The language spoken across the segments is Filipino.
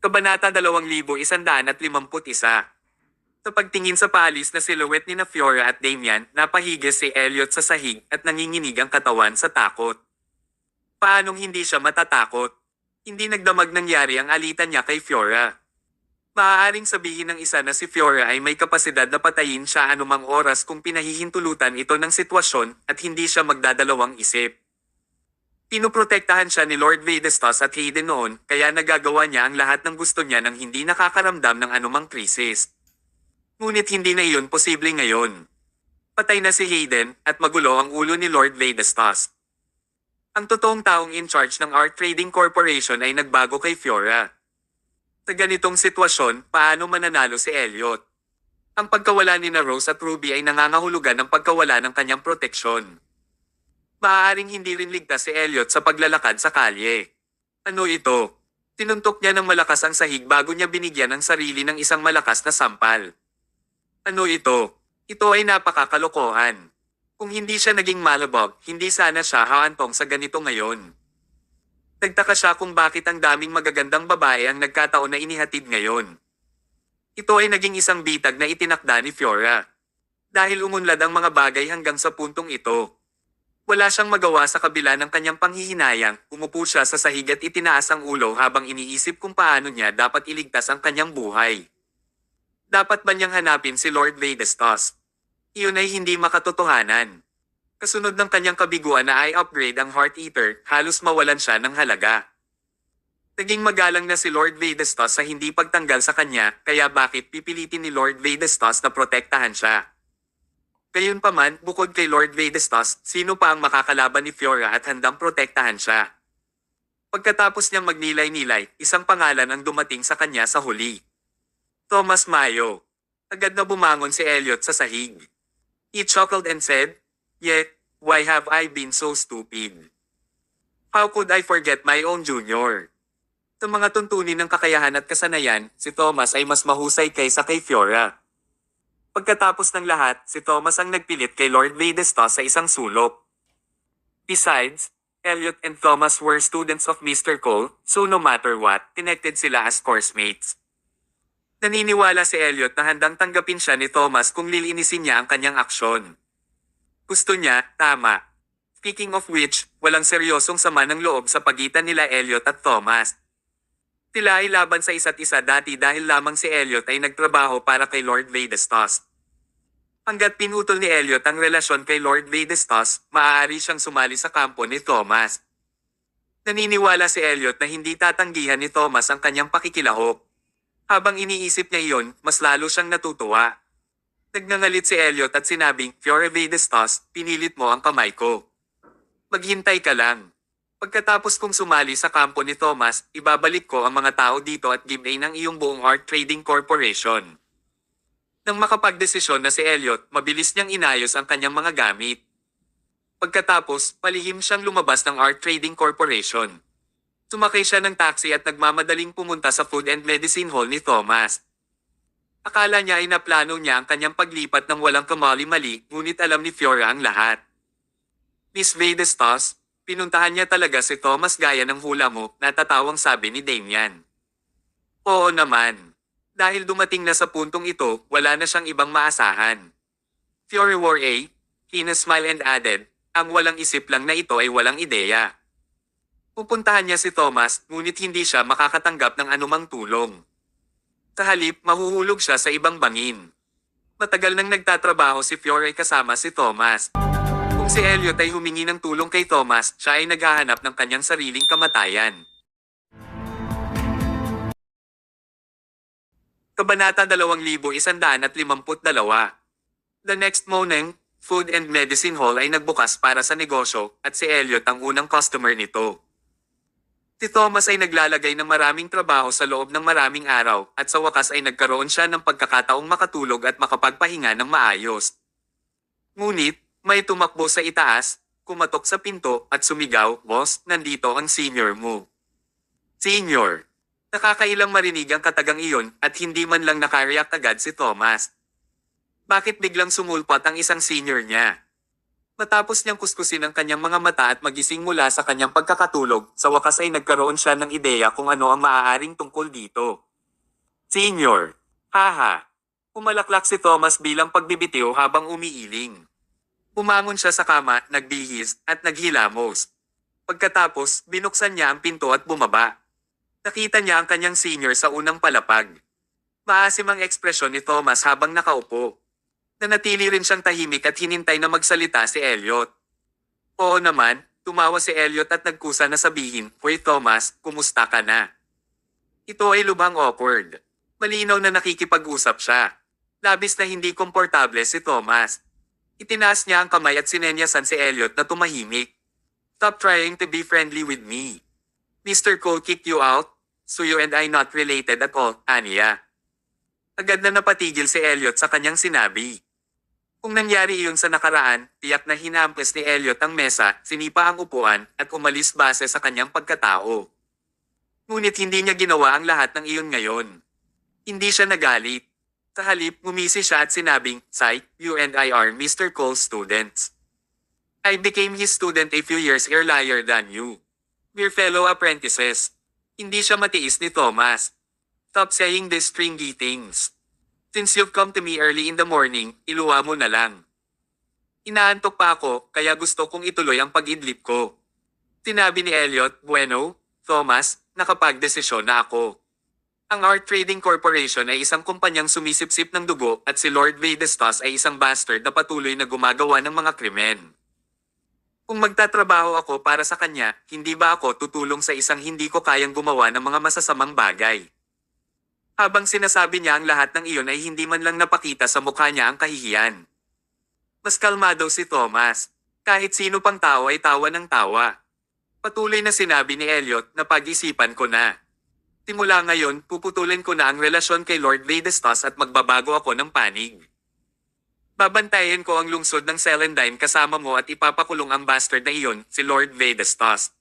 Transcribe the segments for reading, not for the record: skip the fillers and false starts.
Kabanata 2151. Sa pagtingin sa paalis na silhouette ni na Fiora at Damian, napahigis si Elliot sa sahig at nanginginig ang katawan sa takot. Paanong hindi siya matatakot? Hindi nagdamag nangyari ang alitan niya kay Fiora. Maaaring sabihin ng isa na si Fiora ay may kapasidad na patayin siya anumang oras kung pinahihintulutan ito ng sitwasyon at hindi siya magdadalawang isip. Pinoprotektahan siya ni Lord Vadestos at Hayden noon, kaya nagagawa niya ang lahat ng gusto niya nang hindi nakakaramdam ng anumang krisis. Ngunit hindi na iyon posible ngayon. Patay na si Hayden at magulo ang ulo ni Lord Vadestos. Ang totoong taong in charge ng Art Trading Corporation ay nagbago kay Fiora. Sa ganitong sitwasyon, paano mananalo si Elliot? Ang pagkawala ni na Rose at Ruby ay nangangahulugan ng pagkawala ng kanyang proteksyon. Maaaring hindi rin ligtas si Elliot sa paglalakad sa kalye. Ano ito? Tinuntok niya ng malakas ang sahig bago niya binigyan ng sarili ng isang malakas na sampal. Ano ito? Ito ay napakakalokohan. Kung hindi siya naging malabog, hindi sana siya haantong sa ganito ngayon. Nagtaka siya kung bakit ang daming magagandang babae ang nagkataon na inihatid ngayon. Ito ay naging isang bitag na itinakda ni Fiora. Dahil umunlad ang mga bagay hanggang sa puntong ito. Wala siyang magawa sa kabila ng kanyang panghihinayang, umupo siya sa sahig at itinaas ang ulo habang iniisip kung paano niya dapat iligtas ang kanyang buhay. Dapat ba niyang hanapin si Lord Vadestos? Iyon ay hindi makatotohanan. Kasunod ng kanyang kabiguan na i-upgrade ang Heart Eater, halos mawalan siya ng halaga. Naging magalang na si Lord Vadestos sa hindi pagtanggal sa kanya, kaya bakit pipilitin ni Lord Vadestos na protektahan siya? Gayunpaman, bukod kay Lord Vadestos, sino pa ang makakalaban ni Fiora at handang protektahan siya? Pagkatapos niyang magnilay-nilay, isang pangalan ang dumating sa kanya sa huli. Thomas Mayo. Agad na bumangon si Elliot sa sahig. He chuckled and said, "Yet, why have I been so stupid? How could I forget my own junior?" Sa mga tuntunin ng kakayahan at kasanayan, si Thomas ay mas mahusay kaysa kay Fiora. Pagkatapos ng lahat, si Thomas ang nagpilit kay Lord Vadestos sa isang sulok. Besides, Elliot and Thomas were students of Mr. Cole, so no matter what, connected sila as coursemates. Naniniwala si Elliot na handang tanggapin siya ni Thomas kung lilinisin niya ang kanyang aksyon. Gusto niya, tama. Speaking of which, walang seryosong sama ng loob sa pagitan nila Elliot at Thomas. Sila ay laban sa isa't isa dati dahil lamang si Elliot ay nagtrabaho para kay Lord Vadestos. Hanggat pinutol ni Elliot ang relasyon kay Lord Vadestos, maaari siyang sumali sa kampo ni Thomas. Naniniwala si Elliot na hindi tatanggihan ni Thomas ang kanyang pakikilahok. Habang iniisip niya iyon, mas lalo siyang natutuwa. Nagngangalit si Elliot at sinabing, "Fiora Vadestos, pinilit mo ang kamay ko. Maghintay ka lang. Pagkatapos kong sumali sa kampo ni Thomas, ibabalik ko ang mga tao dito at giveaway ng iyong buong Art Trading Corporation." Nang makapagdesisyon na si Elliot, mabilis niyang inayos ang kanyang mga gamit. Pagkatapos, palihim siyang lumabas ng Art Trading Corporation. Sumakay siya ng taxi at nagmamadaling pumunta sa Food and Medicine Hall ni Thomas. Akala niya ay naplano niya ang kanyang paglipat ng walang kamali-mali, ngunit alam ni Fiora ang lahat. "Miss Vadestos, pinuntahan niya talaga si Thomas gaya ng hula mo," natatawang sabi ni Damian. "Oo naman. Dahil dumating na sa puntong ito, wala na siyang ibang maasahan." Fiora wore a keen smile and added, "Ang walang isip lang na ito ay walang ideya." Pupuntahan niya si Thomas, ngunit hindi siya makakatanggap ng anumang tulong. Sa halip, mahuhulog siya sa ibang bangin. Matagal nang nagtatrabaho si Fiora kasama si Thomas. Kung si Elliot ay humingi ng tulong kay Thomas, siya ay naghahanap ng kanyang sariling kamatayan. Kabanata 2152. The next morning, Food and Medicine Hall ay nagbukas para sa negosyo, at si Elliot ang unang customer nito. Si Thomas ay naglalagay ng maraming trabaho sa loob ng maraming araw, at sa wakas ay nagkaroon siya ng pagkakataong makatulog at makapagpahinga ng maayos. Ngunit, may tumakbo sa itaas, kumatok sa pinto, at sumigaw, "Boss, nandito ang senior mo." Senior. Nakakailang marinig ang katagang iyon, at hindi man lang nakareact agad si Thomas. Bakit biglang sumulpot ang isang senior niya? Matapos niyang kuskusin ang kanyang mga mata at magising mula sa kanyang pagkakatulog, sa wakas ay nagkaroon siya ng ideya kung ano ang maaaring tungkol dito. Senior. Haha. Pumalaklak si Thomas bilang pagbibitiw habang umiiling. Bumangon siya sa kama, nagbihis, at naghilamos. Pagkatapos, binuksan niya ang pinto at bumaba. Nakita niya ang kanyang senior sa unang palapag. Maasim ang ekspresyon ni Thomas habang nakaupo. Nanatili rin siyang tahimik at hinintay na magsalita si Elliot. Oo naman, tumawa si Elliot at nagkusa na sabihin, "Hoy Thomas, kumusta ka na?" Ito ay lubhang awkward. Malinaw na nakikipag-usap siya. Labis na hindi komportable si Thomas. Itinaas niya ang kamay at sinenyasan si Elliot na tumahimik. "Stop trying to be friendly with me. Mr. Cole kicked you out, so you and I not related at all, Anya." Agad na napatigil si Elliot sa kanyang sinabi. Kung nangyari iyon sa nakaraan, tiyak na hinampes ni Elliot ang mesa, sinipa ang upuan, at umalis base sa kanyang pagkatao. Ngunit hindi niya ginawa ang lahat ng iyon ngayon. Hindi siya nagalit. Sa halip, ngumisi siya at sinabing, "Sai, you and I are Mr. Cole's students. I became his student a few years earlier than you. We're fellow apprentices." Hindi siya matiis ni Thomas. "Stop saying these stringy things. Since you've come to me early in the morning, iluwa mo na lang. Inaantok pa ako, kaya gusto kong ituloy ang pag-idlip ko." Sinabi ni Elliot, "Bueno, Thomas, nakapagdesisyon na ako. Ang Art Trading Corporation ay isang kumpanyang sumisipsip ng dugo at si Lord Vadestas ay isang bastard na patuloy na gumagawa ng mga krimen. Kung magtatrabaho ako para sa kanya, hindi ba ako tutulong sa isang hindi ko kayang gumawa ng mga masasamang bagay?" Habang sinasabi niya ang lahat ng iyon ay hindi man lang napakita sa mukha niya ang kahihiyan. Mas kalmado si Thomas. Kahit sino pang tao ay tawa ng tawa. Patuloy na sinabi ni Elliot na pag-isipan ko na. Simula ngayon, puputulin ko na ang relasyon kay Lord Vadestas at magbabago ako ng panig. Babantayan ko ang lungsod ng Celandine kasama mo at ipapakulong ang bastard na iyon, si Lord Vadestas.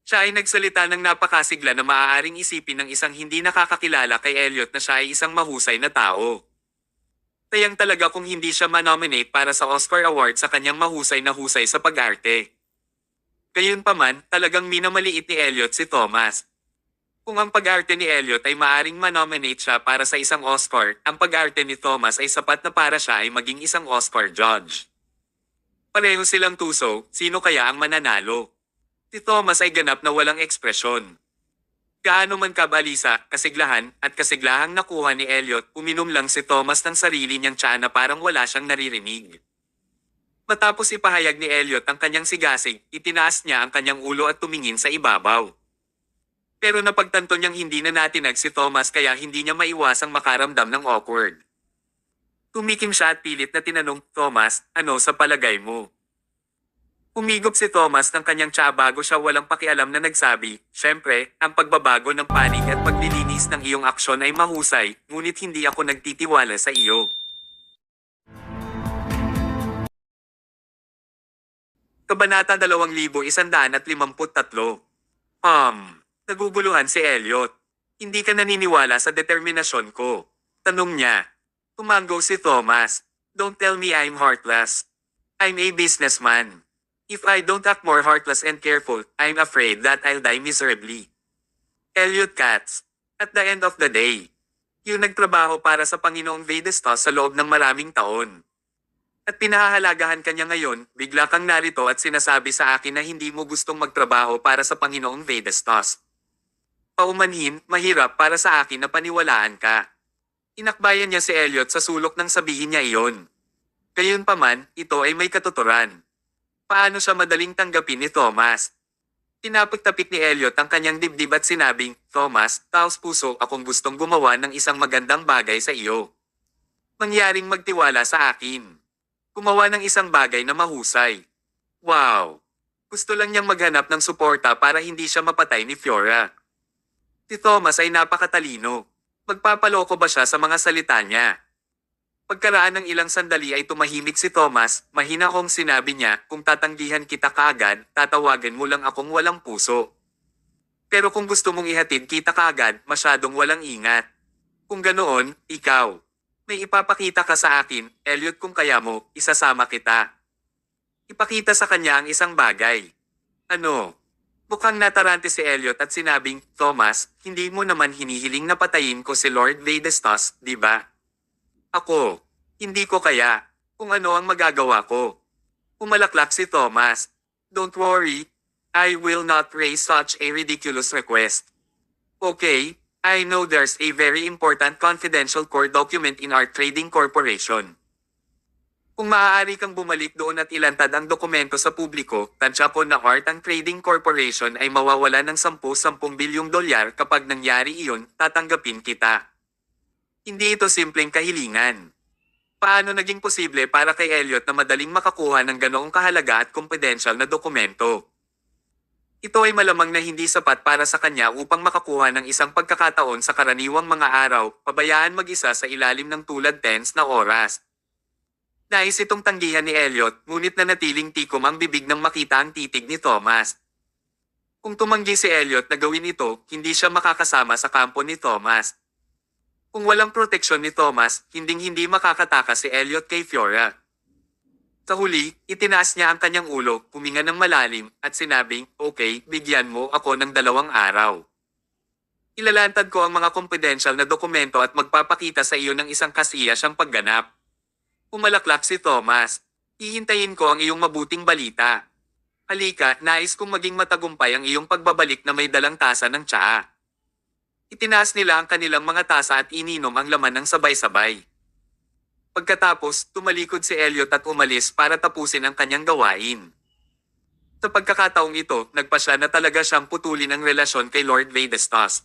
Siya ay nagsalita ng napakasigla na maaaring isipin ng isang hindi nakakakilala kay Elliot na siya ay isang mahusay na tao. Tayang talaga kung hindi siya manominate para sa Oscar Award sa kanyang mahusay na husay sa pag-arte. Gayunpaman, talagang minamaliit ni Elliot si Thomas. Kung ang pag-arte ni Elliot ay maaring manominate siya para sa isang Oscar, ang pag-arte ni Thomas ay sapat na para siya ay maging isang Oscar judge. Pareho silang tuso, sino kaya ang mananalo? Si Thomas ay ganap na walang ekspresyon. Gaano man kabalisa, kasiglahan, at kasiglahang nakuha ni Elliot, uminom lang si Thomas ng sarili niyang tiyan na parang wala siyang naririnig. Matapos ipahayag ni Elliot ang kanyang sigasig, itinaas niya ang kanyang ulo at tumingin sa ibabaw. Pero napagtanto niyang hindi na natinag si Thomas kaya hindi niya maiwasang makaramdam ng awkward. Tumikim siya at pilit na tinanong, "Thomas, ano sa palagay mo?" Umigop si Thomas ng kanyang tsa bago siya walang pakialam na nagsabi, "Siyempre, ang pagbabago ng panig at paglilinis ng iyong aksyon ay mahusay, ngunit hindi ako nagtitiwala sa iyo." Kabanata 2153. Naguguluhan si Elliot. "Hindi ka naniniwala sa determinasyon ko?" Tanong niya. Tumango si Thomas. "Don't tell me I'm heartless. I'm a businessman. If I don't act more heartless and careful, I'm afraid that I'll die miserably." Elliot Katz. At the end of the day, yung nagtrabaho para sa Panginoong Vadestas sa loob ng maraming taon. At pinahahalagahan ka niya ngayon, bigla kang narito at sinasabi sa akin na hindi mo gustong magtrabaho para sa Panginoong Vadestas. Paumanhin, mahirap para sa akin na paniwalaan ka. Inakbayan niya si Elliot sa sulok nang sabihin niya iyon. Gayunpaman, ito ay may katuturan. Paano siya madaling tanggapin ni Thomas? Tinapik-tapik ni Elliot ang kanyang dibdib at sinabing, "Thomas, taos puso akong gustong gumawa ng isang magandang bagay sa iyo. Mangyaring magtiwala sa akin. Gumawa ng isang bagay na mahusay." Wow! Gusto lang niyang maghanap ng suporta para hindi siya mapatay ni Fiora. Si Thomas ay napakatalino. Magpapaloko ba siya sa mga salita niya? Pagkaraan ng ilang sandali ay tumahimik si Thomas, mahina kong sinabi niya, "Kung tatanggihan kita kaagad, tatawagan mo lang akong walang puso. Pero kung gusto mong ihatid kita kaagad, masyadong walang ingat. Kung ganoon, ikaw. May ipapakita ka sa akin, Elliot kung kaya mo, isasama kita." Ipakita sa kanya ang isang bagay. Ano? Mukhang natarante si Elliot at sinabing, Thomas, hindi mo naman hinihiling na patayin ko si Lord Vadestas, di ba? Ako. Hindi ko kaya. Kung ano ang magagawa ko. Umalaklak si Thomas. Don't worry. I will not raise such a ridiculous request. Okay, I know there's a very important confidential core document in our trading corporation. Kung maaari kang bumalik doon at ilantad ang dokumento sa publiko, tansya ko na Art ang Trading Corporation ay mawawala ng 10 bilyong dolyar kapag nangyari iyon, tatanggapin kita. Hindi ito simpleng kahilingan. Paano naging posible para kay Elliot na madaling makakuha ng ganoong kahalaga at confidential na dokumento? Ito ay malamang na hindi sapat para sa kanya upang makakuha ng isang pagkakataon sa karaniwang mga araw, pabayaan mag-isa sa ilalim ng tulad tense na oras. Nais itong tanggihan ni Elliot, ngunit nanatiling tikom ang bibig nang makita ang titig ni Thomas. Kung tumanggi si Elliot na gawin ito, hindi siya makakasama sa kampo ni Thomas. Kung walang proteksyon ni Thomas, hinding-hindi makakatakas si Elliot kay Fiora. Sa huli, itinaas niya ang kanyang ulo, huminga ng malalim, at sinabing, okay, bigyan mo ako ng 2 araw. Ilalantad ko ang mga confidential na dokumento at magpapakita sa iyo ng isang kasiya siyang pagganap. Umalaklak si Thomas. Hihintayin ko ang iyong mabuting balita. Halika, nais kong maging matagumpay ang iyong pagbabalik na may dalang tasa ng tsaa. Itinaas nila ang kanilang mga tasa at ininom ang laman ng sabay-sabay. Pagkatapos, tumalikod si Elliot at umalis para tapusin ang kanyang gawain. Sa pagkakataong ito, nagpasya na talaga siyang putulin ang relasyon kay Lord Vadestas.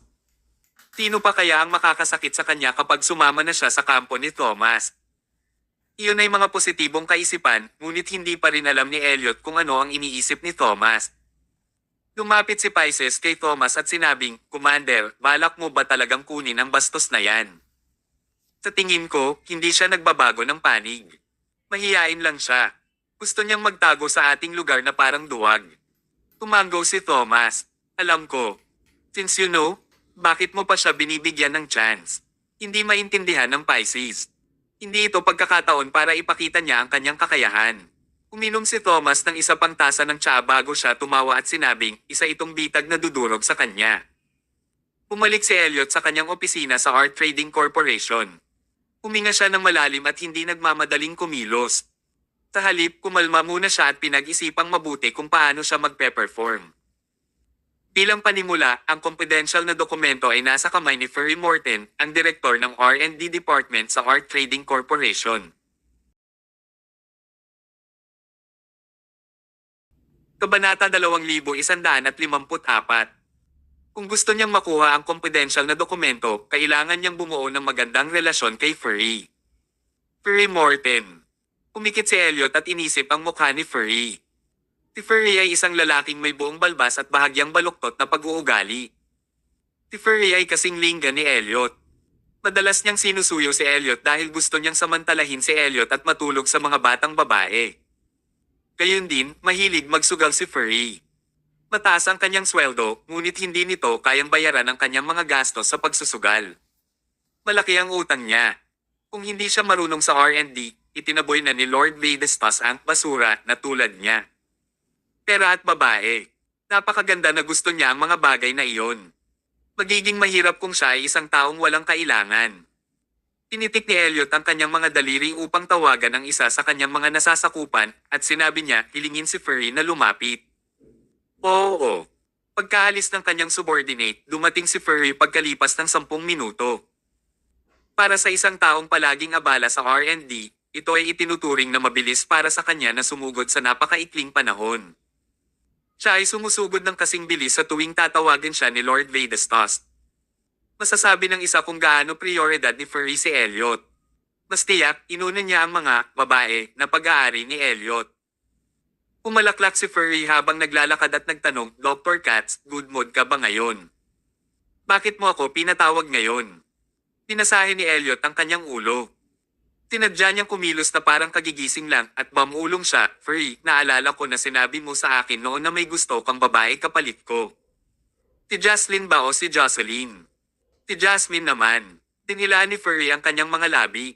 Sino pa kaya ang makakasakit sa kanya kapag sumama na siya sa kampo ni Thomas? Iyon ay mga positibong kaisipan, ngunit hindi pa rin alam ni Elliot kung ano ang iniisip ni Thomas. Lumapit si Pisces kay Thomas at sinabing, Commander, balak mo ba talagang kunin ang bastos na yan? Sa tingin ko, hindi siya nagbabago ng panig. Mahiyain lang siya. Gusto niyang magtago sa ating lugar na parang duwag. Tumanggaw si Thomas. Alam ko. Since you know, bakit mo pa siya binibigyan ng chance? Hindi maintindihan ng Pisces. Hindi ito pagkakataon para ipakita niya ang kanyang kakayahan. Uminom si Thomas ng isa pang tasa ng tsaa bago siya tumawa at sinabing, isa itong bitag na dudurog sa kanya. Bumalik si Elliot sa kanyang opisina sa Art Trading Corporation. Huminga siya ng malalim at hindi nagmamadaling kumilos. Sa halip, kumalma muna siya at pinag-isipang mabuti kung paano siya magpe-perform. Bilang panimula, ang confidential na dokumento ay nasa kamay ni Ferry Morton, ang direktor ng R&D Department sa Art Trading Corporation. Kabanata 2154. Kung gusto niyang makuha ang confidential na dokumento, kailangan niyang bumuo ng magandang relasyon kay Ferry. Ferry Morton. Umikit si Elliot at inisip ang mukha ni Ferry. Si Ferry ay isang lalaking may buong balbas at bahagyang baluktot na pag-uugali. Si Ferry ay kasing lingga ni Elliot. Madalas niyang sinusuyo si Elliot dahil gusto niyang samantalahin si Elliot at matulog sa mga batang babae. Gayun din, mahilig magsugal si Ferry. Mataas ang kanyang sweldo, ngunit hindi nito kayang bayaran ang kanyang mga gastos sa pagsusugal. Malaki ang utang niya. Kung hindi siya marunong sa R&D, itinaboy na ni Lord Vadestas ang basura na tulad niya. Pera at babae. Napakaganda na gusto niya ang mga bagay na iyon. Magiging mahirap kung siya ay isang taong walang kailangan. Tinitik ni Elliot ang kanyang mga daliri upang tawagan ang isa sa kanyang mga nasasakupan at sinabi niya hilingin si Ferry na lumapit. Oo. Pagkaalis ng kanyang subordinate, dumating si Ferry pagkalipas ng 10 minuto. Para sa isang taong palaging abala sa R&D, ito ay itinuturing na mabilis para sa kanya na sumugod sa napakaikling panahon. Siya ay sumusugod ng kasing bilis sa tuwing tatawagin siya ni Lord Vadestas. Masasabi ng isa kung gaano prioridad ni Ferry si Elliot. Mas tiyak, inuna niya ang mga babae na pag-aari ni Elliot. Umalaklak si Ferry habang naglalakad at nagtanong, Dr. Katz, good mood ka ba ngayon? Bakit mo ako pinatawag ngayon? Pinasahe ni Elliot ang kanyang ulo. Tinadya niyang kumilos na parang kagigising lang at mamulong siya, Ferry, naalala ko na sinabi mo sa akin noon na may gusto kang babae kapalit ko. Si Jocelyn ba o si Jocelyn? Si Jasmine naman. Dinilaan ni Ferry ang kanyang mga labi.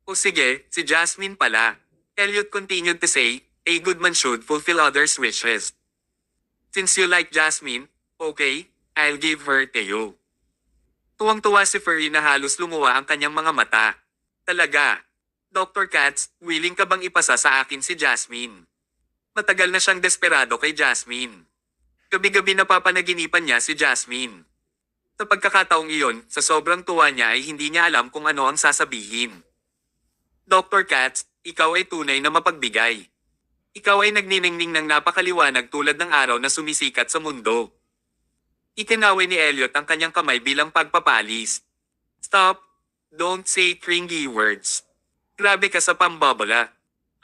O sige, si Jasmine pala. Elliot continued to say, A good man should fulfill others' wishes. Since you like Jasmine, okay, I'll give her to you. Tuwang-tuwa si Furry na halos lumuwa ang kanyang mga mata. Talaga. Dr. Katz, willing ka bang ipasa sa akin si Jasmine? Matagal na siyang desperado kay Jasmine. Gabi-gabi napapanaginipan niya si Jasmine. Sa pagkakataong iyon, sa sobrang tuwa niya ay hindi niya alam kung ano ang sasabihin. Dr. Katz, ikaw ay tunay na mapagbigay. Ikaw ay nagniningning ng napakaliwanag tulad ng araw na sumisikat sa mundo. Itinaway ni Elliot ang kanyang kamay bilang pagpapalis. Stop! Don't say cringy words. Grabe ka sa pambabala.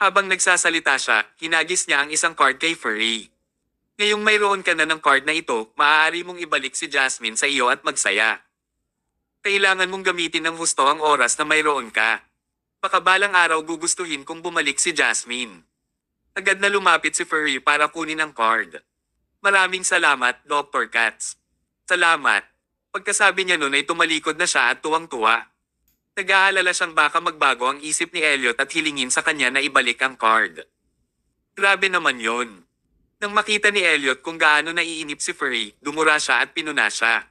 Habang nagsasalita siya, hinagis niya ang isang card kay Furry. Ngayong mayroon ka na ng card na ito, maaari mong ibalik si Jasmine sa iyo at magsaya. Kailangan mong gamitin ng husto ang oras na mayroon ka. Baka balang araw gugustuhin kung bumalik si Jasmine. Agad na lumapit si Furry para kunin ang card. Maraming salamat, Dr. Katz. Salamat. Pagkasabi niya nun ay tumalikod na siya at tuwang-tuwa. Nag-aalala siyang baka magbago ang isip ni Elliot at hilingin sa kanya na ibalik ang card. Grabe naman yon. Nang makita ni Elliot kung gaano naiinip si Furry, dumura siya at pinuna siya.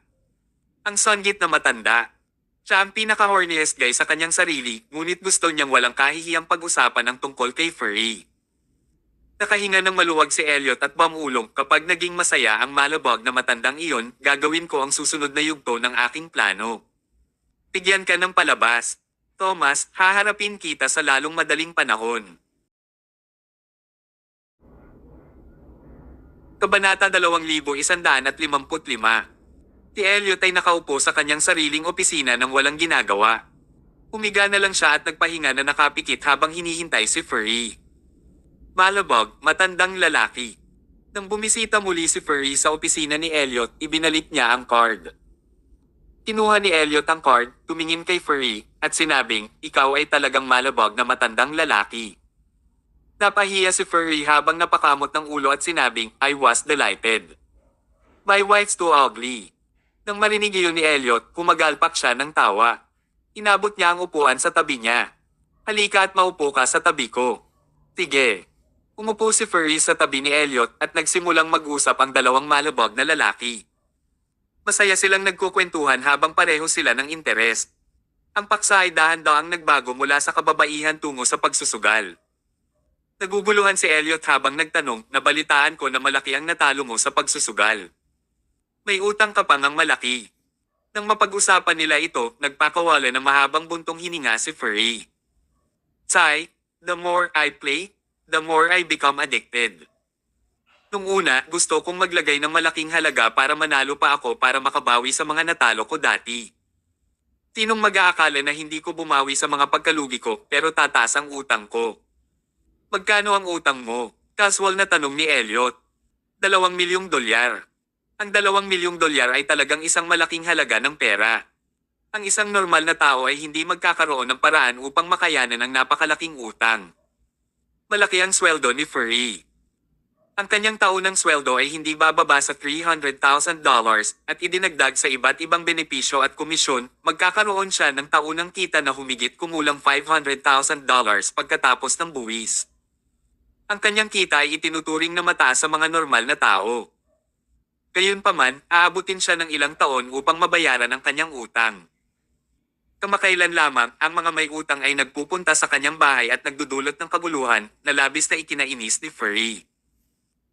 Ang songgit na matanda. Siya ang pinaka-horniest guy sa kanyang sarili, ngunit gusto niyang walang kahihiyang pag-usapan ang tungkol kay Furry. Nakahinga ng maluwag si Elliot at bumulong kapag naging masaya ang malabog na matandang iyon, gagawin ko ang susunod na yugto ng aking plano. Bigyan ka ng palabas. Thomas, haharapin kita sa lalong madaling panahon. Kabanata 2155. Si Elliot ay nakaupo sa kanyang sariling opisina nang walang ginagawa. Humiga na lang siya at nagpahinga na nakapikit habang hinihintay si Furry. Malabog, matandang lalaki. Nang bumisita muli si Furry sa opisina ni Elliot, ibinalik niya ang card. Kinuha ni Elliot ang card, tumingin kay Furry, at sinabing, ikaw ay talagang malabog na matandang lalaki. Napahiya si Furry habang napakamot ng ulo at sinabing, I was delighted. My wife's too ugly. Nang marinig iyon ni Elliot, kumagalpak siya ng tawa. Inabot niya ang upuan sa tabi niya. Halika at maupo ka sa tabi ko. Sige. Umupo si Furry sa tabi ni Elliot at nagsimulang mag-usap ang dalawang malabog na lalaki. Masaya silang nagkukwentuhan habang pareho sila ng interes. Ang paksa ay dahan-dahang nagbago mula sa kababaihan tungo sa pagsusugal. Naguguluhan si Elliot habang nagtanong, nabalitaan ko na malaki ang natalo mo sa pagsusugal. May utang ka pang ang malaki. Nang mapag-usapan nila ito, nagpakawala ng mahabang buntong hininga si Furry. Sai, the more I play, the more I become addicted. Nung una, gusto kong maglagay ng malaking halaga para manalo pa ako para makabawi sa mga natalo ko dati. Sinong mag-aakala na hindi ko bumawi sa mga pagkalugi ko pero tataas ang utang ko? Magkano ang utang mo? Casual na tanong ni Elliot. $2 milyong. Ang $2 milyong ay talagang isang malaking halaga ng pera. Ang isang normal na tao ay hindi magkakaroon ng paraan upang makayanan ang napakalaking utang. Malaki ang sweldo ni Furry. Ang kanyang taunang sweldo ay hindi bababa sa $300,000 at idinagdag sa iba't ibang benepisyo at komisyon, magkakaroon siya ng taunang kita na humigit kumulang $500,000 pagkatapos ng buwis. Ang kanyang kita ay itinuturing na mataas sa mga normal na tao. Gayunpaman, aabutin siya ng ilang taon upang mabayaran ang kanyang utang. Kamakailan lamang, ang mga may utang ay nagpupunta sa kanyang bahay at nagdudulot ng kaguluhan na labis na ikinainis ni Furry.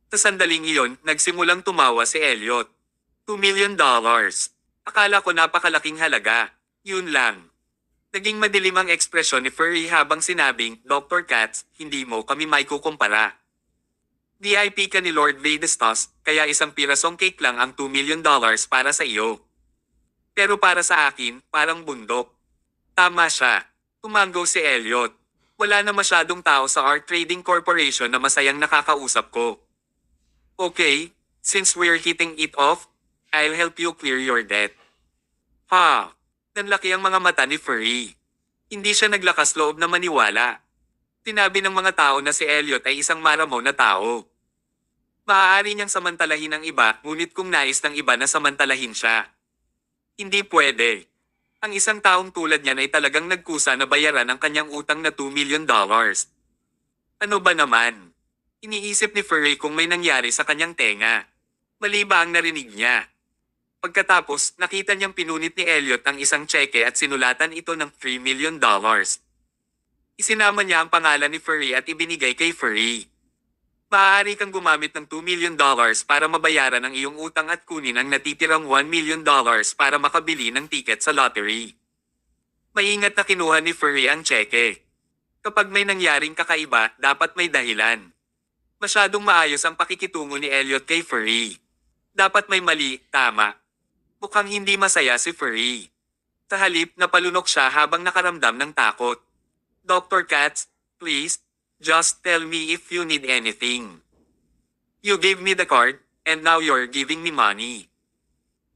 Sa sandaling iyon, nagsimulang tumawa si Elliot. $2 million. Akala ko napakalaking halaga. Yun lang. Naging madilim ang ekspresyon ni Furry habang sinabing, Dr. Katz, hindi mo kami may kukumpara. VIP ka ni Lord Vadestos, kaya isang pirasong cake lang ang $2 million para sa iyo. Pero para sa akin, parang bundok. Tama siya. Tumango si Elliot. Wala na masyadong tao sa Art Trading Corporation na masayang nakakausap ko. Okay, since we're hitting it off, I'll help you clear your debt. Ha! Nanlaki ang mga mata ni Furry. Hindi siya naglakas loob na maniwala. Sinabi ng mga tao na si Elliot ay isang maramaw na tao. Maaari niyang samantalahin ang iba, ngunit kung nais ng iba na samantalahin siya. Hindi pwede. Ang isang taong tulad niyan ay talagang nagkusa na bayaran ang kanyang utang na $2 million. Ano ba naman? Iniisip ni Furry kung may nangyari sa kanyang tenga. Mali ba ang narinig niya? Pagkatapos, nakita niyang pinunit ni Elliot ang isang tseke at sinulatan ito ng $3 million. Isinama niya ang pangalan ni Furry at ibinigay kay Furry. Maaari kang gumamit ng $2 million para mabayaran ang iyong utang at kunin ang natitirang $1 million para makabili ng tiket sa lottery. Maingat na kinuha ni Furry ang tseke. Kapag may nangyaring kakaiba, dapat may dahilan. Masyadong maayos ang pakikitungo ni Elliot kay Furry. Dapat may mali, tama. Mukhang hindi masaya si Furry. Sa halip, napalunok siya habang nakaramdam ng takot. Dr. Katz, please, just tell me if you need anything. You gave me the card, and now you're giving me money.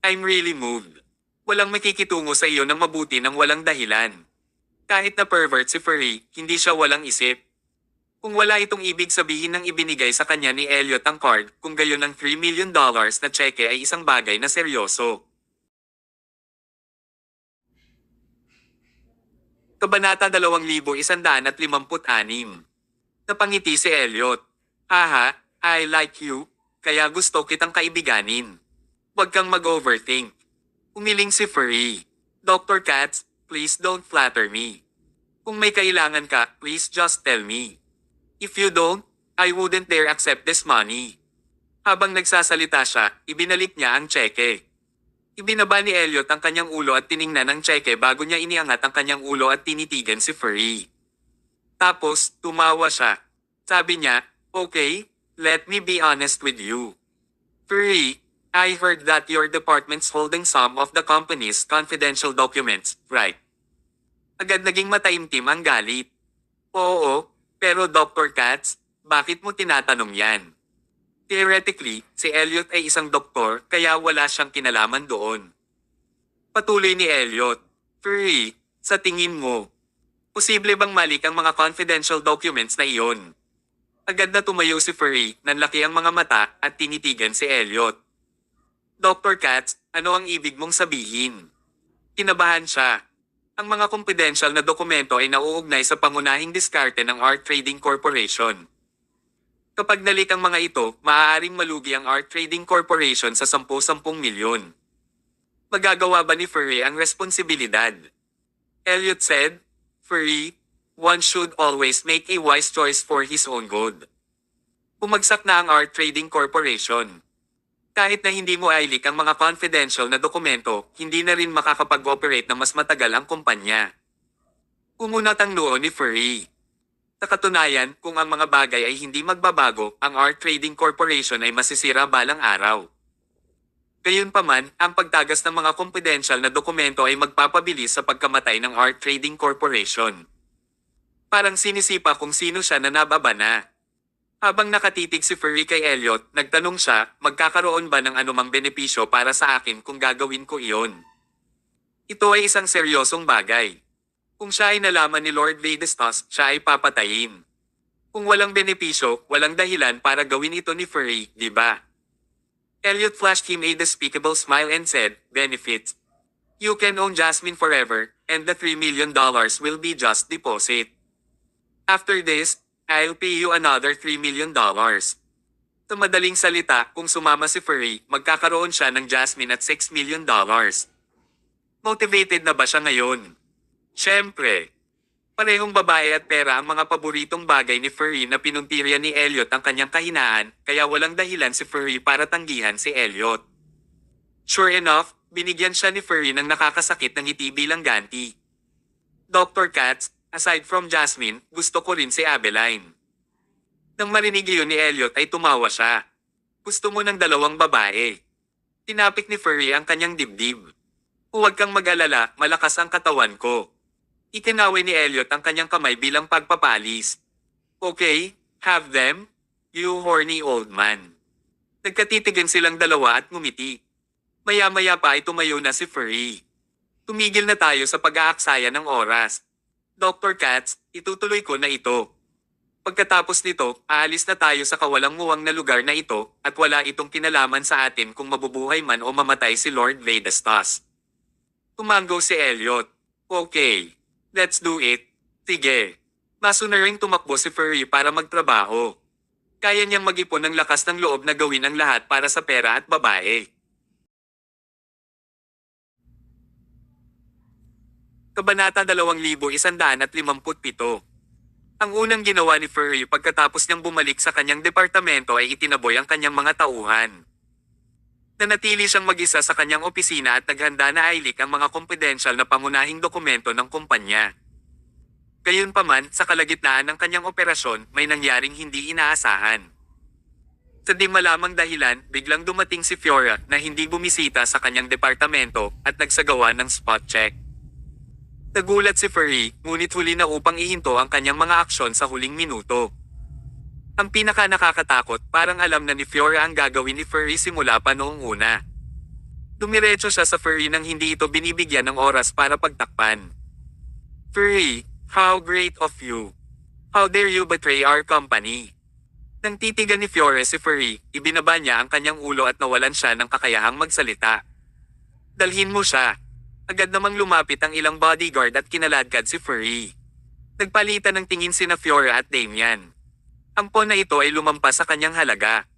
I'm really moved. Walang makikitungo sa iyo ng mabuti ng walang dahilan. Kahit na pervert si Furry, hindi siya walang isip. Kung wala itong ibig sabihin ng ibinigay sa kanya ni Elliot ang card, kung gayon ng $3 million na tseke ay isang bagay na seryoso. Kabanata 2156. Napangiti si Elliot. Haha, I like you, kaya gusto kitang kaibiganin. Huwag kang mag-overthink. Umiling si Furry. Dr. Katz, please don't flatter me. Kung may kailangan ka, please just tell me. If you don't, I wouldn't dare accept this money. Habang nagsasalita siya, ibinalik niya ang tseke. Ibinaba ni Elliot ang kanyang ulo at tiningnan ang tseke bago niya iniangat ang kanyang ulo at tinitigan si Furry. Tapos, tumawa siya. Sabi niya, okay, let me be honest with you. Furry, I heard that your department's holding some of the company's confidential documents, right? Agad naging mataimtim ang galit. Oo, pero Dr. Katz, bakit mo tinatanong yan? Theoretically, si Elliot ay isang doktor kaya wala siyang kinalaman doon. Patuloy ni Elliot. Furry, sa tingin mo, posible bang malik ang mga confidential documents na iyon? Agad na tumayo si Furry, nanlaki ang mga mata at tinitigan si Elliot. Dr. Katz, ano ang ibig mong sabihin? Kinabahan siya. Ang mga confidential na dokumento ay nauugnay sa pangunahing diskarte ng Art Trading Corporation. Kapag nalik ang mga ito, maaaring malugi ang Art Trading Corporation sa 10-10 milyon. Magagawa ba ni Furry ang responsibilidad? Elliot said, Furry, one should always make a wise choice for his own good. Bumagsak na ang Art Trading Corporation. Kahit na hindi mo ailik ang mga confidential na dokumento, hindi na rin makakapag-operate na mas matagal ang kumpanya. Umunat ang noo ni Furry. Sa katunayan, kung ang mga bagay ay hindi magbabago, ang Art Trading Corporation ay masisira balang araw. Gayunpaman, ang pagtagas ng mga confidential na dokumento ay magpapabilis sa pagkamatay ng Art Trading Corporation. Parang sinisipa kung sino siya na nababa na. Habang nakatitig si Furry kay Elliot, nagtanong siya, magkakaroon ba ng anumang benepisyo para sa akin kung gagawin ko iyon? Ito ay isang seryosong bagay. Kung siya ay nalaman ni Lord Vadestas, siya ay papatayin. Kung walang benepisyo, walang dahilan para gawin ito ni Furry, di ba? Elliot flashed him a despicable smile and said, benefits. You can own Jasmine forever, and the $3 million will be just deposit. After this, I'll pay you another $3 million. Sa madaling salita, kung sumama si Furry, magkakaroon siya ng Jasmine at $6 million. Motivated na ba siya ngayon? Siyempre. Parehong babae at pera ang mga paboritong bagay ni Furry na pinuntirya ni Elliot ang kanyang kahinaan, kaya walang dahilan si Furry para tanggihan si Elliot. Sure enough, binigyan siya ni Furry ng nakakasakit ng ngiti bilang ganti. Dr. Katz, aside from Jasmine, gusto ko rin si Abeline. Nang marinig iyon ni Elliot ay tumawa siya. Gusto mo ng dalawang babae. Tinapik ni Furry ang kanyang dibdib. Huwag kang mag-alala, malakas ang katawan ko. Itinaway ni Elliot ang kanyang kamay bilang pagpapalis. Okay, have them, you horny old man. Nagkatitigan silang dalawa at ngumiti. Maya-maya pa ay tumayo na si Furry. Tumigil na tayo sa pag-aaksaya ng oras. Dr. Katz, itutuloy ko na ito. Pagkatapos nito, aalis na tayo sa kawalang-muwang na lugar na ito at wala itong kinalaman sa atin kung mabubuhay man o mamatay si Lord Vadestas. Tumango si Elliot. Okay. Let's do it. Sige. Maso na ring tumakbo si Furry para magtrabaho. Kaya niyang mag-ipon ng lakas ng loob na gawin ang lahat para sa pera at babae. Kabanata 2157. Ang unang ginawa ni Furry pagkatapos niyang bumalik sa kanyang departamento ay itinaboy ang kanyang mga tauhan. Nanatili siyang mag-isa sa kanyang opisina at naghanda na ilik ang mga kompidensiyal na pangunahing dokumento ng kumpanya. Gayunpaman, sa kalagitnaan ng kanyang operasyon, may nangyaring hindi inaasahan. Sa di malamang dahilan, biglang dumating si Fiora na hindi bumisita sa kanyang departamento at nagsagawa ng spot check. Nagulat si Furry, ngunit huli na upang ihinto ang kanyang mga aksyon sa huling minuto. Ang pinaka nakakatakot, parang alam na ni Fiora ang gagawin ni Furry simula pa noong una. Dumiretso siya sa Furry nang hindi ito binibigyan ng oras para pagtakpan. Furry, how great of you! How dare you betray our company? Nang titigan ni Fiora si Furry, ibinaba niya ang kanyang ulo at nawalan siya ng kakayahang magsalita. Dalhin mo siya. Agad namang lumapit ang ilang bodyguard at kinaladkad si Furry. Nagpalitan ng tingin sina Fiora at Damian. Ang pawn na ito ay lumampas sa kanyang halaga.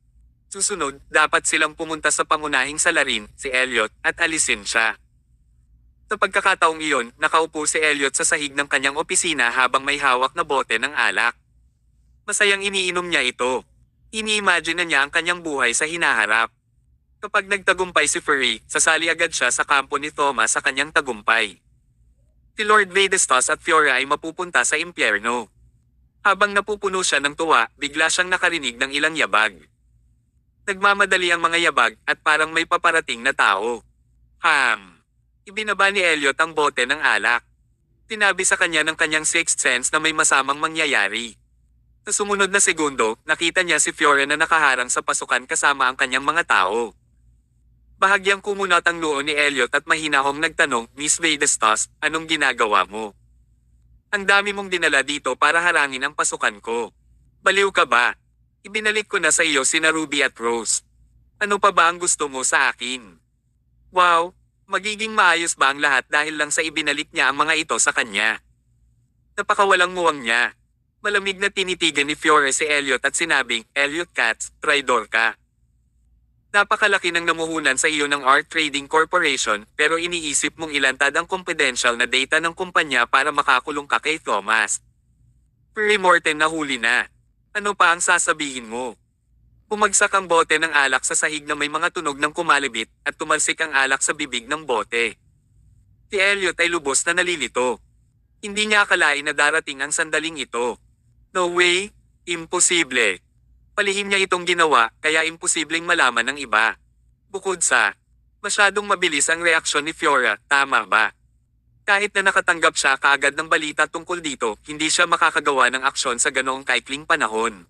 Susunod, dapat silang pumunta sa pangunahing salarin, si Elliot, at alisin siya. Sa pagkakataong iyon, nakaupo si Elliot sa sahig ng kanyang opisina habang may hawak na bote ng alak. Masayang iniinom niya ito. Ini-imagine na niya ang kanyang buhay sa hinaharap. Kapag nagtagumpay si Furry, sasali agad siya sa kampo ni Thomas sa kanyang tagumpay. Si Lord Vadestos at Fiora ay mapupunta sa impyerno. Habang napupuno siya ng tuwa, bigla siyang nakarinig ng ilang yabag. Nagmamadali ang mga yabag at parang may paparating na tao. Ibinaba ni Elliot ang bote ng alak. Tinabi sa kanya ng kanyang sixth sense na may masamang mangyayari. Sa sumunod na segundo, nakita niya si Fiora na nakaharang sa pasukan kasama ang kanyang mga tao. Bahagyang kumunat ang noo ni Elliot at mahinahong nagtanong, Miss Vadestos, anong ginagawa mo? Ang dami mong dinala dito para harangin ang pasukan ko. Baliw ka ba? Ibinalik ko na sa iyo sina Ruby at Rose. Ano pa ba ang gusto mo sa akin? Wow, magiging maayos ba ang lahat dahil lang sa ibinalik niya ang mga ito sa kanya? Napakawalang muwang niya. Malamig na tinitigan ni Fiora si Elliot at sinabing, Elliot Katz, traidor ka. Napakalaki ng namuhunan sa iyo ng Art Trading Corporation pero iniisip mong ilantad ang confidential na data ng kumpanya para makakulong ka kay Thomas. Furry Morten nahuli na. Ano pa ang sasabihin mo? Bumagsak ang bote ng alak sa sahig na may mga tunog ng kumalibit at tumalsik ang alak sa bibig ng bote. Si Elliot ay lubos na nalilito. Hindi niya akalain na darating ang sandaling ito. No way, imposible. Palihim niya itong ginawa, kaya imposibleng malaman ng iba. Bukod sa, masyadong mabilis ang reaksyon ni Fiora, tama ba? Kahit na nakatanggap siya kaagad ng balita tungkol dito, hindi siya makakagawa ng aksyon sa ganoong kaikling panahon.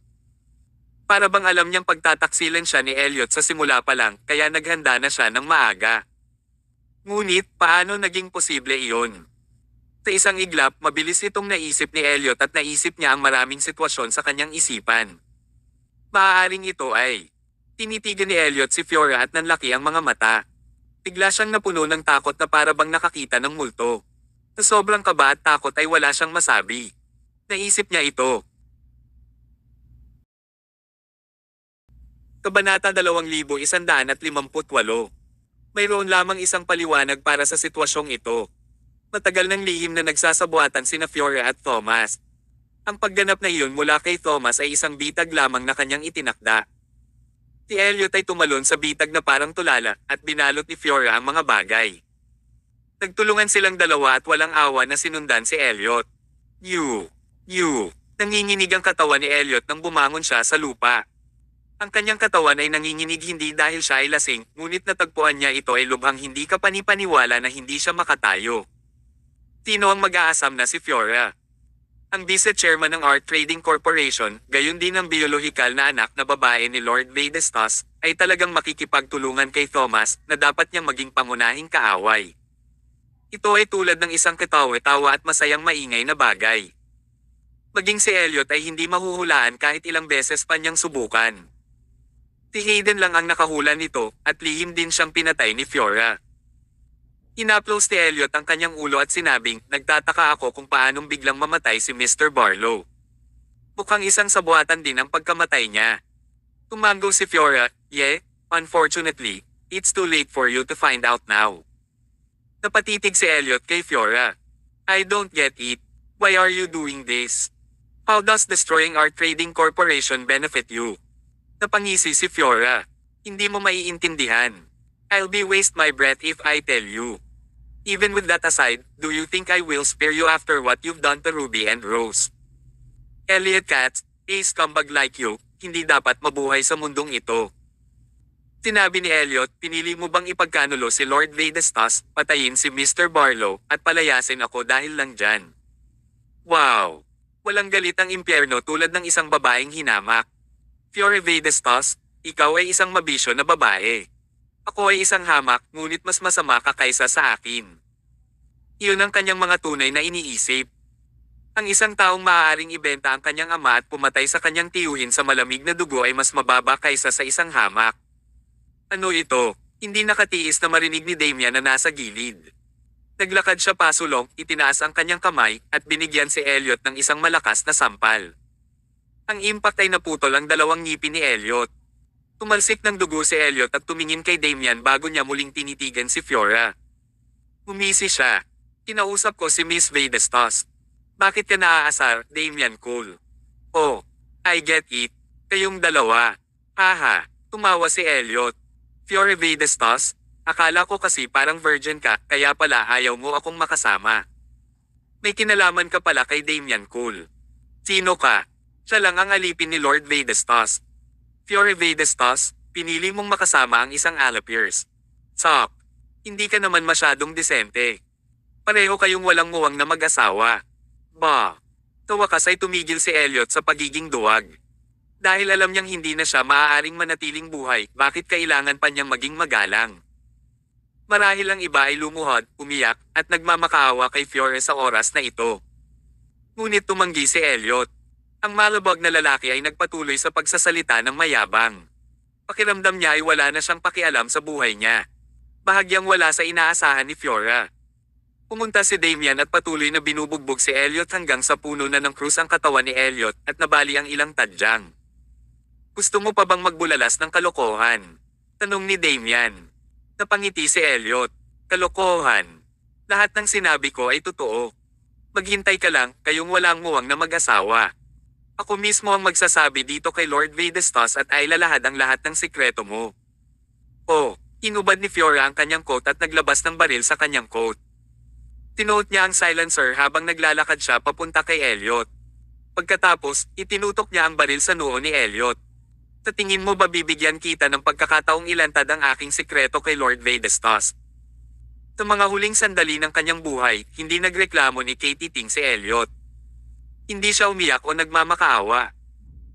Para bang alam niyang pagtataksilan siya ni Elliot sa simula pa lang, kaya naghanda na siya ng maaga. Ngunit, paano naging posible iyon? Sa isang iglap, mabilis itong naisip ni Elliot at naisip niya ang maraming sitwasyon sa kanyang isipan. Maaaring ito ay, tinitigan ni Elliot si Fiora at nanlaki ang mga mata. Bigla siyang napuno ng takot na para bang nakakita ng multo. Sa sobrang kaba at takot ay wala siyang masabi. Naisip niya ito. Kabanata 2158. Mayroon lamang isang paliwanag para sa sitwasyong ito. Matagal ng lihim na nagsasabuatan sina Fiora at Thomas. Ang pagganap na iyon mula kay Thomas ay isang bitag lamang na kanyang itinakda. Si Elliot ay tumalon sa bitag na parang tulala at binalot ni Fiora ang mga bagay. Nagtulungan silang dalawa at walang awa na sinundan si Elliot. Nanginginig ang katawan ni Elliot nang bumangon siya sa lupa. Ang kanyang katawan ay nanginginig hindi dahil siya ay lasing, ngunit natagpuan niya ito ay lubhang hindi kapanipaniwala na hindi siya makatayo. Sino ang mag-aasam na si Fiora? Ang vice-chairman ng Art Trading Corporation, gayon din ang biolohikal na anak na babae ni Lord Vadestos, ay talagang makikipagtulungan kay Thomas na dapat niyang maging pangunahing kaaway. Ito ay tulad ng isang katawa-tawa at masayang maingay na bagay. Maging si Elliot ay hindi mahuhulaan kahit ilang beses pa niyang subukan. Si Hayden lang ang nakahula nito at lihim din siyang pinatay ni Fiora. Inaplos ni Elliot ang kanyang ulo at sinabing, nagtataka ako kung paanong biglang mamatay si Mr. Barlow. Mukhang isang sabuatan din ang pagkamatay niya. Tumango si Fiora, yeah, unfortunately, it's too late for you to find out now. Napatitig si Elliot kay Fiora. I don't get it. Why are you doing this? How does destroying our trading corporation benefit you? Napangisi si Fiora. Hindi mo maiintindihan. I'll be waste my breath if I tell you. Even with that aside, do you think I will spare you after what you've done to Ruby and Rose? Elliot Katz, a scumbag like you, hindi dapat mabuhay sa mundong ito. Sinabi ni Elliot, pinili mo bang ipagkanulo si Lord Vadestas, patayin si Mr. Barlow, at palayasin ako dahil lang dyan. Wow! Walang galit ang impyerno tulad ng isang babaeng hinamak. Fiora Vadestas, ikaw ay isang mabisyo na babae. Ako ay isang hamak, ngunit mas masama ka kaysa sa akin. Iyon ang kanyang mga tunay na iniisip. Ang isang taong maaaring ibenta ang kanyang ama at pumatay sa kanyang tiyuhin sa malamig na dugo ay mas mababa kaysa sa isang hamak. Ano ito? Hindi nakatiis na marinig ni Damian na nasa gilid. Naglakad siya pasulong, itinaas ang kanyang kamay, at binigyan si Elliot ng isang malakas na sampal. Ang impact ay naputol ang dalawang ngipin ni Elliot. Tumalsik ng dugo si Elliot at tumingin kay Damian bago niya muling tinitigan si Fiora. Umisi siya. Kinausap ko si Miss Vadestas. Bakit ka naaasar, Damian Cole? Oh, I get it. Kayong dalawa. Haha, tumawa si Elliot. Fiora Vadestas, akala ko kasi parang virgin ka, kaya pala ayaw mo akong makasama. May kinalaman ka pala kay Damian Cole. Sino ka? Siya lang ang alipin ni Lord Vadestas. Fiora Vadestas, pinili mong makasama ang isang Alapiers. Sok, hindi ka naman masyadong disente. Pareho kayong walang muwang na mag-asawa. Ba, tawakas ay tumigil si Elliot sa pagiging duwag. Dahil alam niyang hindi na siya maaaring manatiling buhay, bakit kailangan pa niyang maging magalang? Marahil ang iba ay lumuhod, umiyak, at nagmamakaawa kay Fiora sa oras na ito. Ngunit tumanggi si Elliot. Ang malabag na lalaki ay nagpatuloy sa pagsasalita ng mayabang. Pakiramdam niya ay wala na siyang pakialam sa buhay niya. Bahagyang wala sa inaasahan ni Fiora. Pumunta si Damian at patuloy na binubugbog si Elliot hanggang sa puno na ng krus ang katawan ni Elliot at nabali ang ilang tadyang. Gusto mo pa bang magbulalas ng kalokohan? Tanong ni Damian. Napangiti si Elliot. Kalokohan. Lahat ng sinabi ko ay totoo. Maghintay ka lang, kayong walang muwang na mag-asawa. Ako mismo ang magsasabi dito kay Lord Vadestas at ay lalahad ang lahat ng sikreto mo. Oh, inubad ni Fiora ang kanyang coat at naglabas ng baril sa kanyang coat. Tinuot niya ang silencer habang naglalakad siya papunta kay Elliot. Pagkatapos, itinutok niya ang baril sa noo ni Elliot. Sa tingin mo ba bibigyan kita ng pagkakataong ilantad ang aking sikreto kay Lord Vadestas? Sa mga huling sandali ng kanyang buhay, hindi nagreklamo ni Katie Ting si Elliot. Hindi siya umiyak o nagmamakaawa.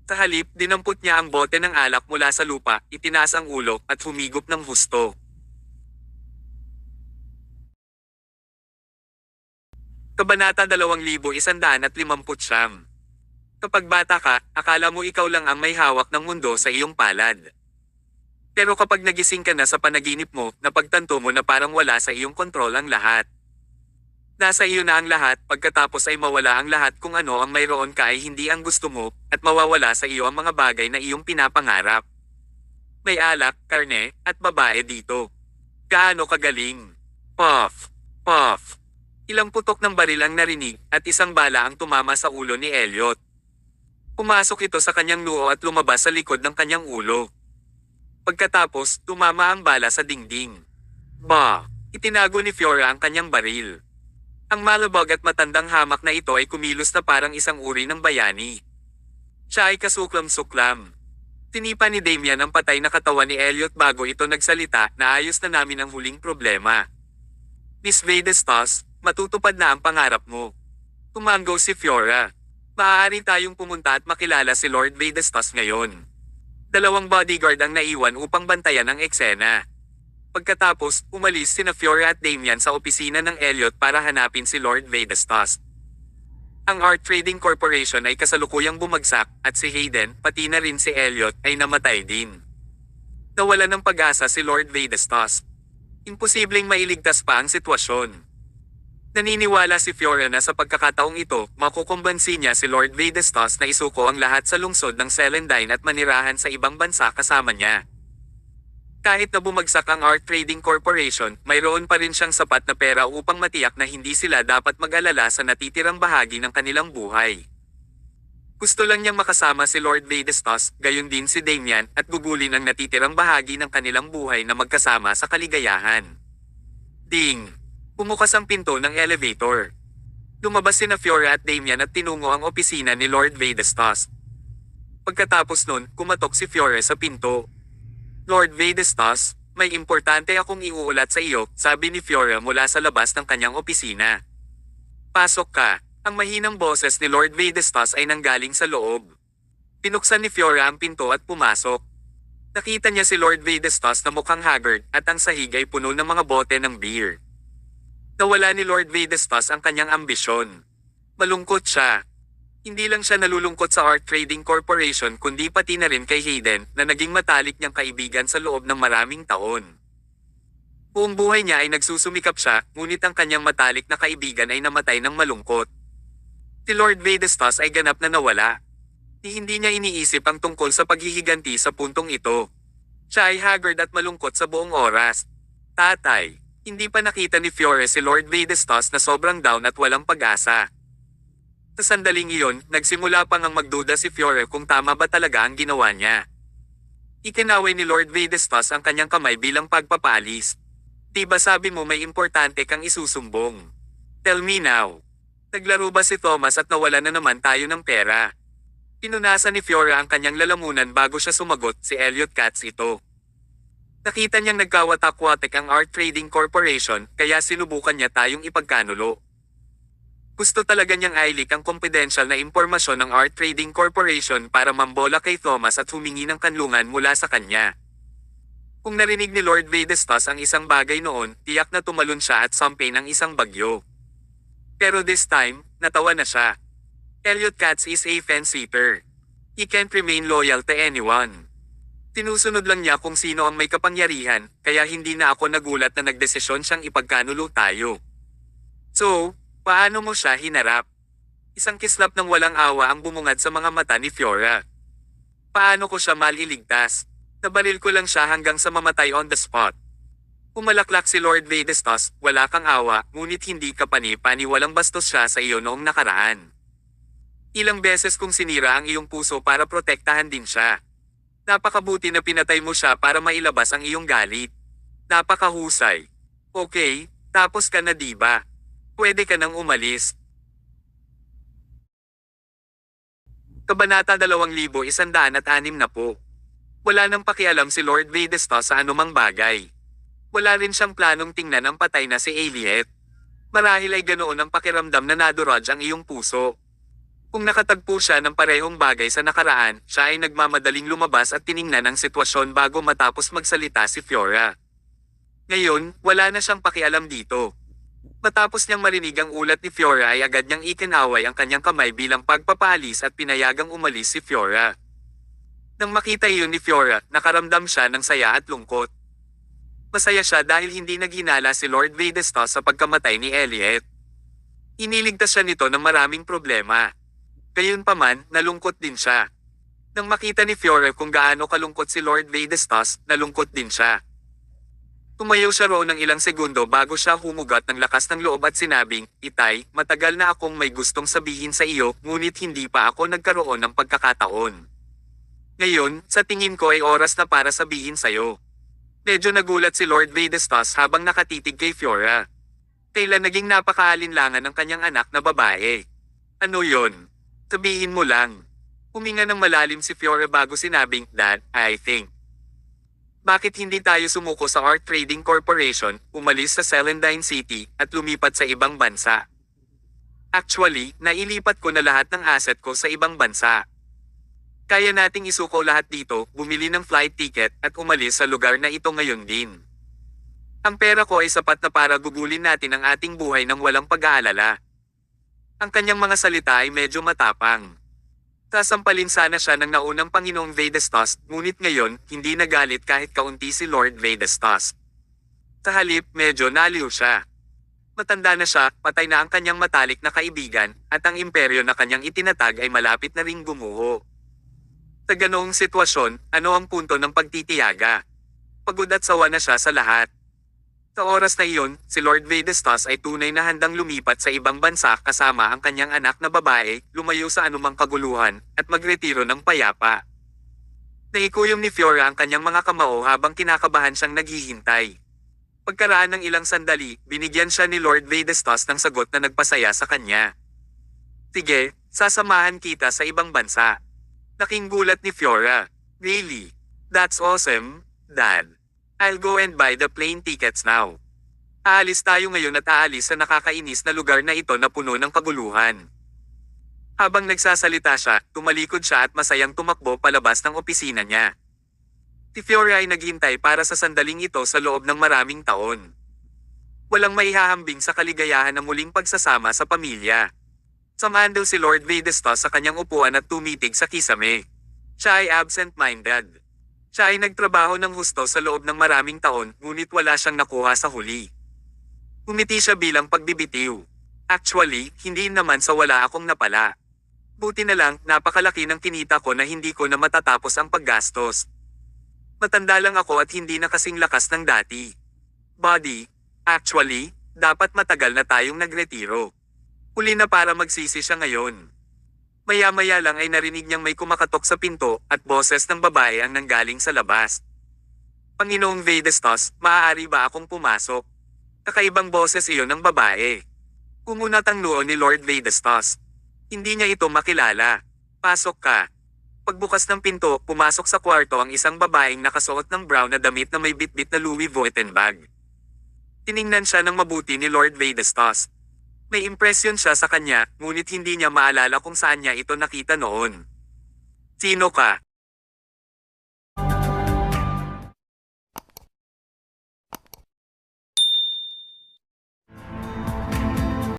Sa halip, dinampot niya ang bote ng alak mula sa lupa, itinaas ang ulo, at humigop ng husto. Kabanata 2159. Kapag bata ka, akala mo ikaw lang ang may hawak ng mundo sa iyong palad. Pero kapag nagising ka na sa panaginip mo, napagtanto mo na parang wala sa iyong kontrol ang lahat. Nasa iyo na ang lahat, pagkatapos ay mawala ang lahat kung ano ang mayroon ka ay hindi ang gusto mo, at mawawala sa iyo ang mga bagay na iyong pinapangarap. May alak, karne, at babae dito. Gaano kagaling? Puff! Puff! Ilang putok ng baril ang narinig, at isang bala ang tumama sa ulo ni Elliot. Pumasok ito sa kanyang noo at lumabas sa likod ng kanyang ulo. Pagkatapos, tumama ang bala sa dingding. Ba! Itinago ni Fiora ang kanyang baril. Ang malabog at matandang hamak na ito ay kumilos na parang isang uri ng bayani. Siya ay kasuklam-suklam. Tinipa ni Damian ang patay na katawan ni Elliot bago ito nagsalita na ayos na namin ang huling problema. Miss Vadestas, matutupad na ang pangarap mo. Tumango si Fiora. Maaari tayong pumunta at makilala si Lord Vadestas ngayon. 2 bodyguard ang naiwan upang bantayan ang eksena. Pagkatapos, umalis sina Fiora at Damian sa opisina ng Elliot para hanapin si Lord Vadestas. Ang Art Trading Corporation ay kasalukuyang bumagsak at si Hayden, pati na rin si Elliot, ay namatay din. Nawala ng pag-asa si Lord Vadestas. Imposibleng mailigtas pa ang sitwasyon. Naniniwala si Fiora na sa pagkakataong ito, makukumbansi niya si Lord Vadestos na isuko ang lahat sa lungsod ng Celandine at manirahan sa ibang bansa kasama niya. Kahit na bumagsak ang Art Trading Corporation, mayroon pa rin siyang sapat na pera upang matiyak na hindi sila dapat mag-alala sa natitirang bahagi ng kanilang buhay. Gusto lang niyang makasama si Lord Vadestos, gayon din si Damian, at gugulin ang natitirang bahagi ng kanilang buhay na magkasama sa kaligayahan. Ding! Bumukas ang pinto ng elevator. Lumabas sina Fiora at Damian at tinungo ang opisina ni Lord Vadestos. Pagkatapos nun, kumatok si Fiora sa pinto. Lord Vadestos, may importante akong iuulat sa iyo, sabi ni Fiora mula sa labas ng kanyang opisina. Pasok ka. Ang mahinang boses ni Lord Vadestos ay nanggaling sa loob. Pinuksan ni Fiora ang pinto at pumasok. Nakita niya si Lord Vadestos na mukhang haggard at ang sahig ay puno ng mga bote ng beer. Nawala ni Lord Vadestos ang kanyang ambisyon. Malungkot siya. Hindi lang siya nalulungkot sa Art Trading Corporation kundi pati na rin kay Hayden na naging matalik niyang kaibigan sa loob ng maraming taon. Buong buhay niya ay nagsusumikap siya, ngunit ang kanyang matalik na kaibigan ay namatay ng malungkot. Si Lord Vadestos ay ganap na nawala. Hindi niya iniisip ang tungkol sa paghihiganti sa puntong ito. Siya ay haggard at malungkot sa buong oras. Tatay, hindi pa nakita ni Fiora si Lord Vadestos na sobrang down at walang pag-asa. Sa sandaling iyon, nagsimula pang ang magduda si Fiora kung tama ba talaga ang ginawa niya. Itinaway ni Lord Vadestos ang kanyang kamay bilang pagpapalis. Diba sabi mo may importante kang isusumbong? Tell me now. Naglaro ba si Thomas at nawala na naman tayo ng pera? Pinunasan ni Fiora ang kanyang lalamunan bago siya sumagot, si Elliot Katz ito. Nakita niyang nagkawatak-watak ang Art Trading Corporation, kaya sinubukan niya tayong ipagkanulo. Gusto talaga niyang ailik ang confidential na impormasyon ng Art Trading Corporation para mambola kay Thomas at humingi ng kanlungan mula sa kanya. Kung narinig ni Lord Vadestos ang isang bagay noon, tiyak na tumalon siya at sampay ng isang bagyo. Pero this time, natawa na siya. Elliot Katz is a fence-sitter. He can't remain loyal to anyone. Tinusunod lang niya kung sino ang may kapangyarihan, kaya hindi na ako nagulat na nagdesisyon siyang ipagkanulo tayo. So, paano mo siya hinarap? Isang kislap ng walang awa ang bumungad sa mga mata ni Fiora. Paano ko siya maliligtas? Nabaril ko lang siya hanggang sa mamatay on the spot. Pumalaklak si Lord Vadestos, wala kang awa, ngunit hindi ka pani-walang bastos siya sa iyo noong nakaraan. Ilang beses kong sinira ang iyong puso para protektahan din siya. Napakabuti na pinatay mo siya para mailabas ang iyong galit. Napakahusay. Okay, tapos ka na diba? Pwede ka nang umalis. Kabanata 2160 po. Wala nang pakialam si Lord Vadestos sa anumang bagay. Wala rin siyang planong tingnan ang patay na si Elliot. Marahil ay ganoon ang pakiramdam na naduraj ang iyong puso. Kung nakatagpo siya ng parehong bagay sa nakaraan, siya ay nagmamadaling lumabas at tiningnan ang sitwasyon bago matapos magsalita si Fiora. Ngayon, wala na siyang pakialam dito. Matapos niyang marinig ang ulat ni Fiora ay agad niyang ikinaway ang kanyang kamay bilang pagpapalis at pinayagang umalis si Fiora. Nang makita iyon ni Fiora, nakaramdam siya ng saya at lungkot. Masaya siya dahil hindi naghinala si Lord Vadestos sa pagkamatay ni Elliot. Iniligtas siya nito ng maraming problema. Gayunpaman, nalungkot din siya. Nang makita ni Fiora kung gaano kalungkot si Lord Vadestos, nalungkot din siya. Tumayo siya roon ng ilang segundo bago siya humugat ng lakas ng loob at sinabing, "Itay, matagal na akong may gustong sabihin sa iyo, ngunit hindi pa ako nagkaroon ng pagkakataon. Ngayon, sa tingin ko ay oras na para sabihin sa'yo." Medyo nagulat si Lord Vadestos habang nakatitig kay Fiora. Kailan naging napakaalinlangan ng kanyang anak na babae. Ano yon? Sabihin mo lang. Huminga ng malalim si Fiora bago sinabing, "Dad, I think. Bakit hindi tayo sumuko sa Art Trading Corporation, umalis sa Celandine City, at lumipat sa ibang bansa? Actually, nailipat ko na lahat ng asset ko sa ibang bansa. Kaya nating isuko lahat dito, bumili ng flight ticket, at umalis sa lugar na ito ngayon din. Ang pera ko ay sapat na para gugulin natin ang ating buhay ng walang pag-aalala." Ang kanyang mga salita ay medyo matapang. Sasampalin sana siya ng naunang Panginoong Vadestos, ngunit ngayon, hindi nagalit kahit kaunti si Lord Vadestos. Sa halip, medyo naliw siya. Matanda na siya, patay na ang kanyang matalik na kaibigan, at ang imperyo na kanyang itinatag ay malapit na ring gumuho. Sa ganoong sitwasyon, ano ang punto ng pagtitiyaga? Pagod at sawa na siya sa lahat. Sa oras na iyon, si Lord Vedestas ay tunay na handang lumipat sa ibang bansa kasama ang kanyang anak na babae, lumayo sa anumang kaguluhan, at magretiro ng payapa. Naikuyom ni Fiora ang kanyang mga kamao habang kinakabahan siyang naghihintay. Pagkaraan ng ilang sandali, binigyan siya ni Lord Vedestas ng sagot na nagpasaya sa kanya. Sige, sasamahan kita sa ibang bansa. Laking gulat ni Fiora. Really? That's awesome, Dad. I'll go and buy the plane tickets now. Aalis tayo ngayon at aalis sa nakakainis na lugar na ito na puno ng kaguluhan. Habang nagsasalita siya, tumalikod siya at masayang tumakbo palabas ng opisina niya. Si Fiora ay naghintay para sa sandaling ito sa loob ng maraming taon. Walang maihahambing sa kaligayahan ng muling pagsasama sa pamilya. Samahan daw si Lord Vedestas sa kanyang upuan at tumitig sa kisame. Siya ay absent-minded. Siya ay nagtrabaho ng husto sa loob ng maraming taon, ngunit wala siyang nakuha sa huli. Umiti siya bilang pagbibitiw. Actually, hindi naman sa wala akong napala. Buti na lang, napakalaki ng kinita ko na hindi ko na matatapos ang paggastos. Matanda lang ako at hindi na kasing lakas ng dati. Buddy, actually, dapat matagal na tayong nagretiro. Huli na para magsisi siya ngayon. Maya-maya lang ay narinig niyang may kumakatok sa pinto at boses ng babae ang nanggaling sa labas. Panginoong Vedestas, maaari ba akong pumasok? Kakaibang boses iyon ng babae. Kumunat ang noo ni Lord Vedestas. Hindi niya ito makilala. Pasok ka. Pagbukas ng pinto, pumasok sa kwarto ang isang babaeng nakasuot ng brown na damit na may bitbit na Louis Vuitton bag. Tiningnan siya ng mabuti ni Lord Vedestas. May impresyon siya sa kanya, ngunit hindi niya maalala kung saan niya ito nakita noon. Sino ka?